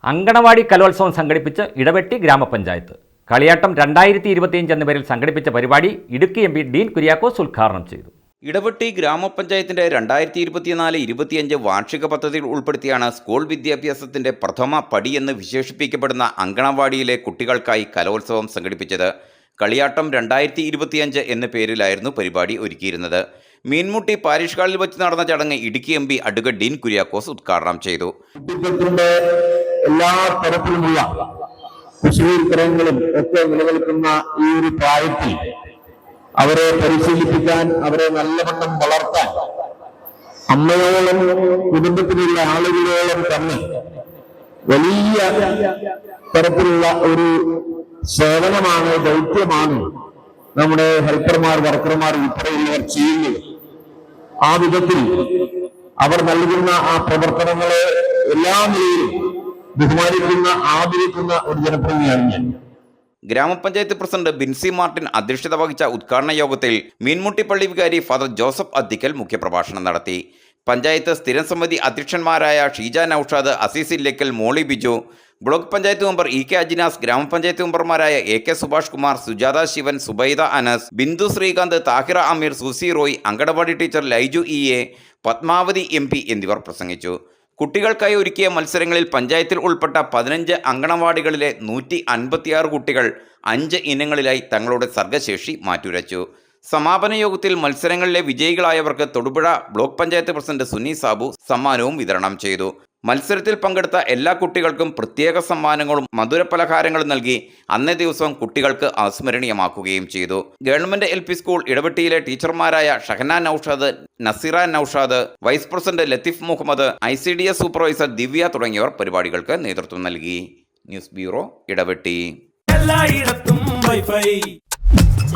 അങ്കണവാടി കലോത്സവം സംഘടിപ്പിച്ച് ഇടവെട്ടി ഗ്രാമപഞ്ചായത്ത്. കളിയാട്ടം 2025 എന്ന പേരിൽ സംഘടിപ്പിച്ച പരിപാടി ഇടുക്കി എം പി ഡീൻ കുര്യാക്കോസ് ഉദ്ഘാടനം ചെയ്തു. ഇടവെട്ടി ഗ്രാമപഞ്ചായത്തിന്റെ 2024-25 വാർഷിക പദ്ധതിയിൽ ഉൾപ്പെടുത്തിയാണ് സ്കൂൾ വിദ്യാഭ്യാസത്തിന്റെ പ്രഥമ പടിയെന്ന് വിശേഷിപ്പിക്കപ്പെടുന്ന അങ്കണവാടിയിലെ കുട്ടികൾക്കായി കലോത്സവം സംഘടിപ്പിച്ചത്. കളിയാട്ടം 2025 എന്ന പേരിലായിരുന്നു പരിപാടി ഒരുക്കിയിരുന്നത്. മീൻമുട്ടി പാരിഷ് ഹാളിൽ വെച്ച് നടന്ന ചടങ്ങ് Idukki M P advocate Dean Kuriakose ഉദ്ഘാടനം ചെയ്തു. കുട്ടികളുടെ എല്ലാ തരത്തിലുമുള്ള കുശലീകരണങ്ങളും ഒക്കെ നിലനിൽക്കുന്ന ഈ ഒരു പ്രായത്തിൽ അവരെ പരിശീലിപ്പിക്കാൻ, അവരെ നല്ലവണ്ണം വളർത്താൻ അമ്മയോളം കുടുംബത്തിലുള്ള ആളുകളോളം തന്നെ വലിയ തരത്തിലുള്ള ഒരു സേവനമാണ്, ദൗത്യമാണ് നമ്മുടെ ഹെൽപ്പർമാർ, വർക്കർമാർ ഉൾപ്പെടെയുള്ളവർ ചെയ്യുന്നത്. ആ വിധത്തിൽ അവർ നൽകുന്ന ആ പ്രവർത്തനങ്ങളെ എല്ലാ നിലയിലും ബഹുമാനിക്കുന്ന, ആദരിക്കുന്ന ഒരു ജനപ്രതിനിധിയാണ് ഞാൻ. ഗ്രാമപഞ്ചായത്ത് പ്രസിഡന്റ് ബിൻസി മാർട്ടിൻ അധ്യക്ഷത വഹിച്ച ഉദ്ഘാടന യോഗത്തിൽ മീൻമുട്ടി പള്ളി വികാരി ഫാദർ ജോസഫ് അത്തിക്കൽ മുഖ്യപ്രഭാഷണം നടത്തി. പഞ്ചായത്ത് സ്ഥിരം സമിതി അധ്യക്ഷന്മാരായ Sheeja Naushad, Azeez Illakkal, Molly Biju, block panchayat member E K Ajinas, ഗ്രാമപഞ്ചായത്ത് മെമ്പർമാരായ A K Subhash Kumar, Sujatha Sivan, Subaida Anas, Bindu Sreekanth, Thahira Ameer, Susy Roy, anganwadi teacher Laiju E A, Padmavathi M P എന്നിവർ പ്രസംഗിച്ചു. കുട്ടികൾക്കായി ഒരുക്കിയ മത്സരങ്ങളിൽ പഞ്ചായത്തിൽ ഉൾപ്പെട്ട 15 അങ്കണവാടികളിലെ 156 കുട്ടികൾ 5 ഇനങ്ങളിലായി തങ്ങളുടെ സർഗശേഷി മാറ്റുരച്ചു. സമാപന യോഗത്തിൽ മത്സരങ്ങളിലെ വിജയികളായവർക്ക് തൊടുപുഴ ബ്ലോക്ക് പഞ്ചായത്ത് പ്രസിഡന്റ് സുനി സാബു സമ്മാനവും വിതരണം ചെയ്തു. മത്സരത്തിൽ പങ്കെടുത്ത എല്ലാ കുട്ടികൾക്കും പ്രത്യേക സമ്മാനങ്ങളും മധുരപലഹാരങ്ങളും നൽകി അന്നേ ദിവസം കുട്ടികൾക്ക് അവിസ്മരണീയമാക്കുകയും ചെയ്തു. ഗവൺമെന്റ് LP സ്കൂൾ ഇടവെട്ടിയിലെ ടീച്ചർമാരായ Shahana Naushad, Naseera Naushad, vice president Latheef Muhammad, ICDS supervisor Divya തുടങ്ങിയവർ പരിപാടികൾക്ക് നേതൃത്വം നൽകി. News bureau, Idavetti. എല്ലായിടത്തും വൈഫൈ,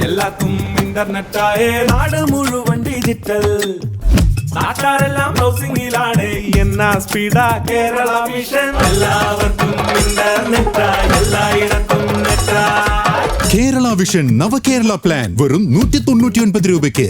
എല്ലാത്തും ഇന്റർനെറ്റായേ, നാട് മുഴുവൻ ഡിജിറ്റൽ, നാട്ടാരെല്ലാം ബ്രൗസിംഗിലാണ്. എന്നാ സ്പീഡാ കേരള മിഷൻ, എല്ലാവർക്കും ഇന്റർനെറ്റാ, എല്ലായിടത്തും നെറ്റാ. കേരള വിഷൻ നവകേരള പ്ലാൻ വെറും 199 രൂപയ്ക്ക്.